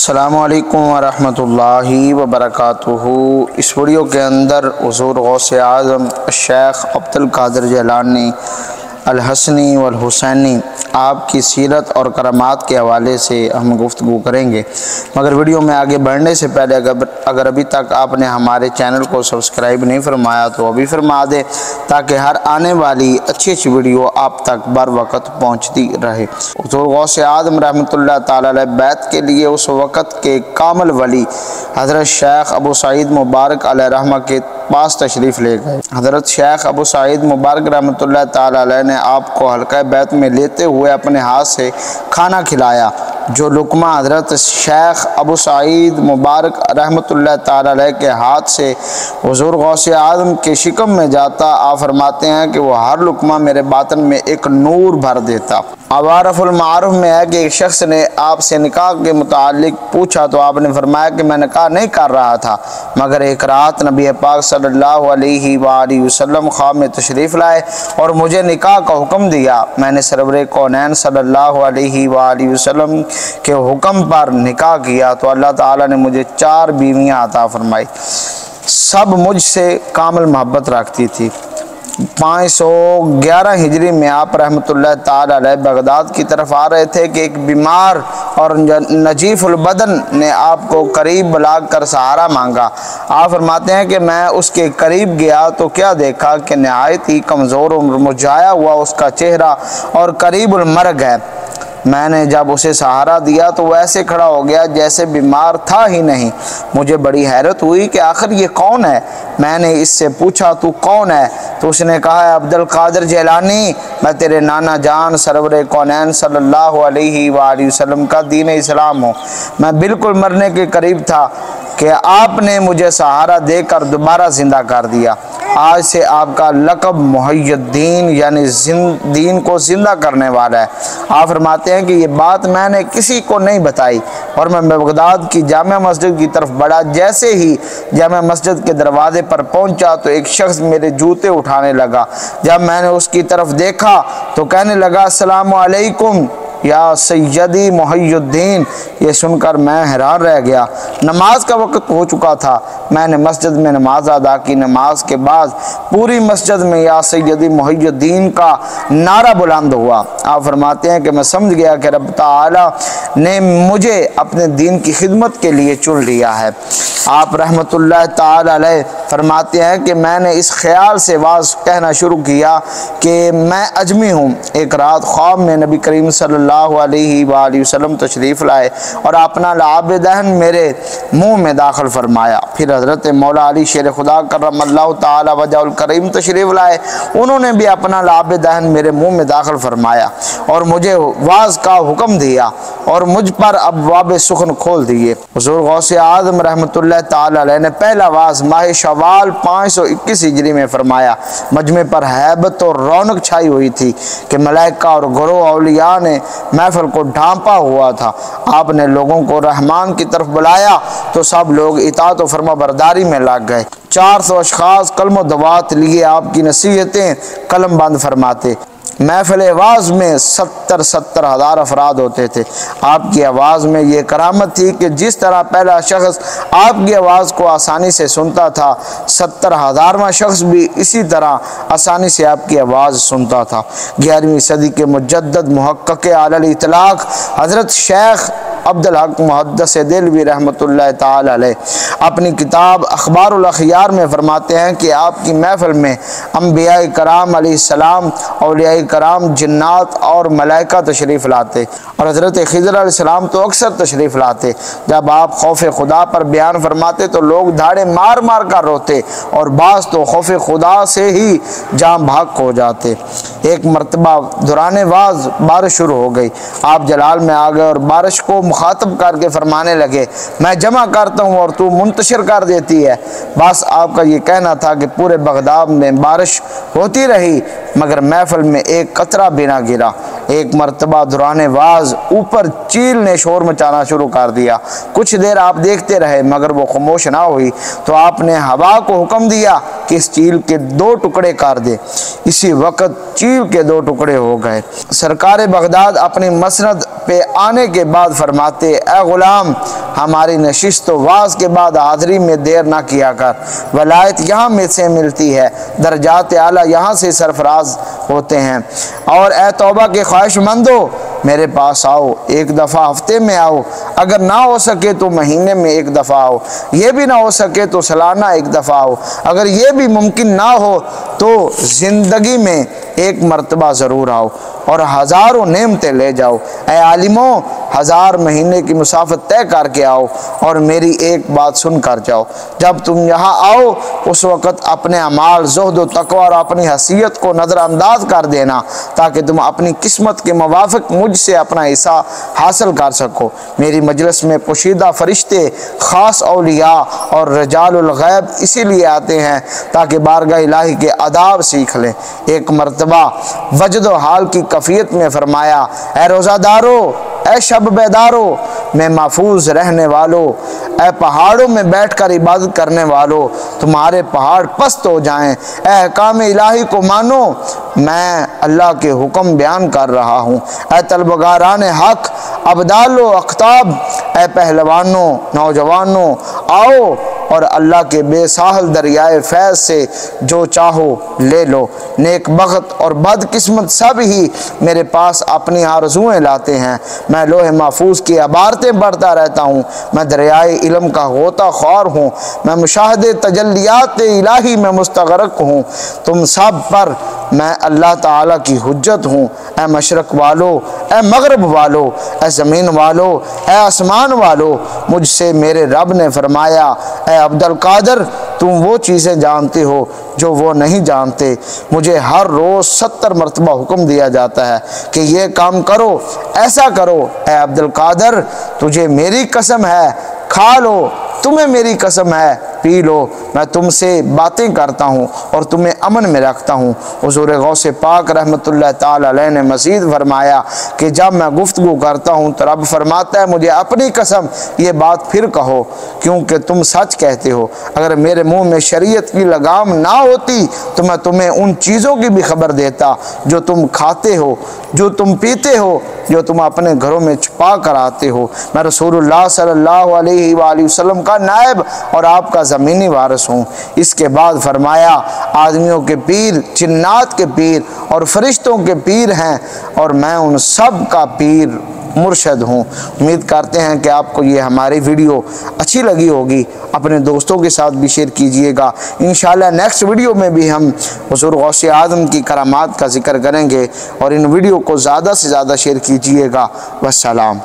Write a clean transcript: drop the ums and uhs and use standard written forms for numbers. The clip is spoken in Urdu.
السلام علیکم ورحمۃ اللہ وبرکاتہ۔ اس ویڈیو کے اندر حضور غوث اعظم الشیخ عبد القادر جیلانی الحسنی والحسینی آپ کی سیرت اور کرامات کے حوالے سے ہم گفتگو کریں گے، مگر ویڈیو میں آگے بڑھنے سے پہلے اگر ابھی تک آپ نے ہمارے چینل کو سبسکرائب نہیں فرمایا تو ابھی فرما دیں تاکہ ہر آنے والی اچھی ویڈیو آپ تک بر وقت پہنچتی رہے۔ حضور غوث اعظم رحمۃ اللہ تعالی علیہ بیت کے لیے اس وقت کے کامل ولی حضرت شیخ ابو سعید مبارک علیہ رحمہ کے پاس تشریف لے گئے۔ حضرت شیخ ابو سعید مبارک رحمۃ اللہ تعالی علیہ نے آپ کو حلقہ بیت میں لیتے ہوئے اپنے ہاتھ سے کھانا کھلایا، جو لقمہ حضرت شیخ ابو سعید مبارک رحمۃ اللہ تعالی علیہ کے ہاتھ سے حضور غوث اعظم کے شکم میں جاتا، آپ فرماتے ہیں کہ وہ ہر لقمہ میرے باطن میں ایک نور بھر دیتا۔ عوارف المعارف میں ہے کہ ایک شخص نے آپ سے نکاح کے متعلق پوچھا تو آپ نے فرمایا کہ میں نکاح نہیں کر رہا تھا، مگر ایک رات نبی پاک صلی اللہ علیہ وآلہ وسلم خواب میں تشریف لائے اور مجھے نکاح کا حکم دیا۔ میں نے سرور کونین صلی اللہ علیہ وآلہ وسلم کے حکم پر نکاح کیا تو اللہ تعالیٰ نے مجھے 4 بیویاں عطا فرمائی، سب مجھ سے کامل محبت رکھتی تھی۔ 511 ہجری میں آپ رحمۃ اللہ تعالی علیہ بغداد کی طرف آ رہے تھے کہ ایک بیمار اور نجیف البدن نے آپ کو قریب بلا کر سہارا مانگا۔ آپ فرماتے ہیں کہ میں اس کے قریب گیا تو کیا دیکھا کہ نہایت ہی کمزور اور مرجھایا ہوا اس کا چہرہ اور قریب المرگ ہے۔ میں نے جب اسے سہارا دیا تو وہ ایسے کھڑا ہو گیا جیسے بیمار تھا ہی نہیں۔ مجھے بڑی حیرت ہوئی کہ آخر یہ کون ہے۔ میں نے اس سے پوچھا تو کون ہے؟ تو اس نے کہا ہے عبد القادر جیلانی، میں تیرے نانا جان سرور کونین صلی اللہ علیہ وآلہ وسلم کا دین اسلام ہوں۔ میں بالکل مرنے کے قریب تھا کہ آپ نے مجھے سہارا دے کر دوبارہ زندہ کر دیا۔ آج سے آپ کا لقب محی الدین یعنی دین کو زندہ کرنے والا ہے۔ آپ فرماتے ہیں کہ یہ بات میں نے کسی کو نہیں بتائی اور میں بغداد کی جامع مسجد کی طرف بڑھا۔ جیسے ہی جامع مسجد کے دروازے پر پہنچا تو ایک شخص میرے جوتے اٹھانے لگا۔ جب میں نے اس کی طرف دیکھا تو کہنے لگا السلام علیکم یا سیدی محی الدین۔ یہ سن کر میں حیران رہ گیا۔ نماز کا وقت ہو چکا تھا۔ میں نے مسجد میں نماز ادا کی۔ نماز کے بعد پوری مسجد میں یا سیدی محی الدین کا نعرہ بلند ہوا۔ آپ فرماتے ہیں کہ میں سمجھ گیا کہ رب تعالی نے مجھے اپنے دین کی خدمت کے لیے چن لیا ہے۔ آپ رحمۃ اللہ تعالی علیہ فرماتے ہیں کہ میں نے اس خیال سے واز کہنا شروع کیا کہ میں اجمی ہوں۔ ایک رات خواب میں نبی کریم صلی اللہ علیہ وآلہ وسلم تشریف لائے اور اپنا لعاب دہن میرے منہ میں داخل فرمایا۔ پھر حضرت مولا علی شیر خدا کرم اللہ تعالی وجہ الکریم تشریف لائے، انہوں نے بھی اپنا لعاب دہن میرے منہ میں داخل فرمایا اور مجھے واز کا حکم دیا اور مجھ پر ابواب سخن کھول دیے۔ حضور غوث اعظم رحمۃ اللہ تعالی علیہ نے پہلا واز ماہ شوال 521 ہجری میں فرمایا۔ مجمع پر ہیبت اور رونق چھائی ہوئی تھی کہ ملائکہ اور گروہ اولیاء نے محفل کو ڈھانپا ہوا تھا۔ آپ نے لوگوں کو رحمان کی طرف بلایا تو سب لوگ اطاعت و فرما برداری میں لگ گئے۔ 400 اشخاص کلم و دعوات لیے آپ کی نصیحتیں قلم بند فرماتے۔ محفل آواز میں 70 ہزار افراد ہوتے تھے۔ آپ کی آواز میں یہ کرامت تھی کہ جس طرح پہلا شخص آپ کی آواز کو آسانی سے سنتا تھا، 70,000واں شخص بھی اسی طرح آسانی سے آپ کی آواز سنتا تھا۔ 11ویں صدی کے مجدد محقق علی الاطلاق حضرت شیخ عبد الحق محدث دہلوی رحمۃ اللہ تعالی علیہ اپنی کتاب اخبار الاخیار میں فرماتے ہیں کہ آپ کی محفل میں انبیاء کرام علیہ السلام، اولیاء کرام، جنات اور ملائکہ تشریف لاتے اور حضرت خضر علیہ السلام تو اکثر تشریف لاتے۔ جب آپ خوف خدا پر بیان فرماتے تو لوگ دھاڑے مار مار کر روتے اور بعض تو خوف خدا سے ہی جان بھاگ ہو جاتے۔ ایک مرتبہ دوران واز بارش شروع ہو گئی۔ آپ جلال میں آ گئے اور بارش کو مخاطب کر کے فرمانے لگے میں جمع کرتا ہوں اور تو منتشر کر دیتی ہے۔ بس آپ کا یہ کہنا تھا کہ پورے بغداد میں بارش ہوتی رہی مگر محفل میں ایک قطرہ بھی نہ گرا۔ ایک مرتبہ دوران واز اوپر چیل نے شور مچانا شروع کر دیا۔ کچھ دیر آپ دیکھتے رہے مگر وہ خاموش نہ ہوئی تو آپ نے ہوا کو حکم دیا کہ اس چیل کے 2 ٹکڑے کر دے۔ اسی وقت چیل کے 2 ٹکڑے ہو گئے۔ سرکار بغداد اپنی مسند پہ آنے کے بعد فرماتے، اے غلام، ہماری نشست و واز کے بعد حاضری میں دیر نہ کیا کر، ولایت یہاں میں سے ملتی ہے، درجات اعلیٰ یہاں سے سرفراز ہوتے ہیں۔ اور اے توبہ کے خواہش مندو، میرے پاس آؤ، 1 دفعہ ہفتے میں آؤ، اگر نہ ہو سکے تو مہینے میں 1 دفعہ آؤ، یہ بھی نہ ہو سکے تو سالانہ 1 دفعہ آؤ، اگر یہ بھی ممکن نہ ہو تو زندگی میں 1 مرتبہ ضرور آؤ اور ہزاروں نعمتیں لے جاؤ۔ اے عالموں، 1000 مہینے کی مسافت طے کر کے آؤ اور میری ایک بات سن کر جاؤ۔ جب تم یہاں آؤ اس وقت اپنے اعمال، زہد و تقوی اور اپنی حیثیت کو نظر انداز کر دینا تاکہ تم اپنی قسمت کے موافق مجھ سے اپنا حصہ حاصل کر سکو۔ میری مجلس میں پوشیدہ فرشتے، خاص اولیاء اور رجال الغیب اسی لیے آتے ہیں تاکہ بارگاہ الہی کے آداب سیکھ لیں۔ ایک مرتبہ وجد و حال کی کیفیت میں فرمایا، اے روزہ دارو، اے شب بیدارو، میں محفوظ رہنے والو، اے پہاڑوں میں بیٹھ کر عبادت کرنے والو، تمہارے پہاڑ پست ہو جائیں، اے احکام الہی کو مانو، میں اللہ کے حکم بیان کر رہا ہوں۔ اے طلبگاران حق، ابدال و اقتاب، اے پہلوانوں، نوجوانوں، آؤ اور اللہ کے بے ساحل دریائے فیض سے جو چاہو لے لو۔ نیک بخت اور بد قسمت سب ہی میرے پاس اپنی آرزوئیں لاتے ہیں، میں لوح محفوظ کی عبارتیں پڑھتا رہتا ہوں، میں دریائے علم کا غوطہ خوار ہوں، میں مشاہدے تجلیات الہی میں مستغرق ہوں، تم سب پر میں اللہ تعالیٰ کی حجت ہوں۔ اے مشرق والو، اے مغرب والو، اے زمین والو، اے آسمان والو، مجھ سے میرے رب نے فرمایا، اے عبدالقادر، تم وہ چیزیں جانتے ہو جو وہ نہیں جانتے۔ مجھے ہر روز 70 مرتبہ حکم دیا جاتا ہے کہ یہ کام کرو، ایسا کرو۔ اے عبدالقادر، تجھے میری قسم ہے، کھا لو، تمہیں میری قسم ہے، پی لو، میں تم سے باتیں کرتا ہوں اور تمہیں امن میں رکھتا ہوں۔ حضور غوث پاک رحمۃ اللہ تعالی علیہ نے مزید فرمایا کہ جب میں گفتگو کرتا ہوں تو رب فرماتا ہے، مجھے اپنی قسم یہ بات پھر کہو کیونکہ تم سچ کہتے ہو۔ اگر میرے منہ میں شریعت کی لگام نہ ہوتی تو میں تمہیں ان چیزوں کی بھی خبر دیتا جو تم کھاتے ہو، جو تم پیتے ہو، جو تم اپنے گھروں میں چھپا کر آتے ہو۔ میں رسول اللہ صلی اللہ علیہ وآلہ وسلم کا نائب اور آپ کا زمینی وارث ہوں۔ اس کے بعد فرمایا، آدمیوں کے پیر، جنات کے پیر اور فرشتوں کے پیر ہیں اور میں ان سب کا پیر مرشد ہوں۔ امید کرتے ہیں کہ آپ کو یہ ہماری ویڈیو اچھی لگی ہوگی، اپنے دوستوں کے ساتھ بھی شیئر کیجئے گا۔ انشاءاللہ نیکسٹ ویڈیو میں بھی ہم حضور غوث اعظم کی کرامات کا ذکر کریں گے اور ان ویڈیو کو زیادہ سے زیادہ شیئر کیجئے گا۔ والسلام۔